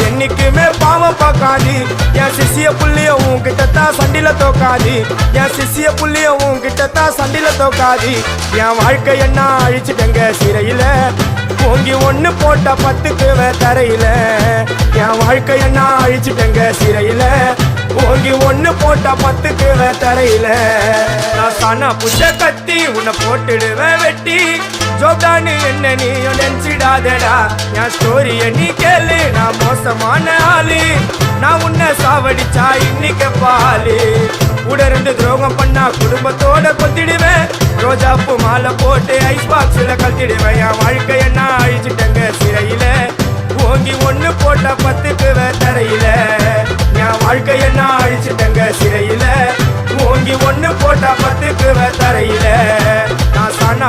என்னைக்குமே பாவம் பார்க்காது என் சிசிய புள்ளிய உன்கிட்டத்தான் சண்டில தோக்காது என் சிசிய புள்ளிய உன்கிட்டத்தான் சண்டில தோக்காது என் வாழ்க்கை என்ன அழிச்சிட்டங்க சிறையில ஓங்கி ஒண்ணு போட்ட 10க்கு தரையில என் வாழ்க்கை என்ன அழிச்சிட்டங்க சிறையில ஓங்கி ஒண்ணு போட்ட 10க்கு தரையில நான் சானா புஷ கத்தி உன்னை போட்டுடுவேன் வெட்டி ஜோப்டானு என்ன நீ நினைச்சிடாதடா என் ஸ்டோரிய நீ கேளு நான் மோசமான ஆளு நான் உன்னை சாவடிச்சா இன்னைக்கு பாலு உடருந்து துரோகம் பண்ணா குடும்பத்தோட கொத்திடுவேன் ரோஜாப்பு மாலை போட்டு ஐஸ் பாக்ஸ்ல கத்திடுவேன் என் வாழ்க்கை என்ன அழிச்சிட்டங்க சிறையில ஓங்கி ஒண்ணு போட்ட 10க்கு தரையில என் வாழ்க்கை என்ன அழிச்சிட்டங்க சிறையில ஓங்கி ஒண்ணு போட்ட 10க்கு தரையில நான் சானா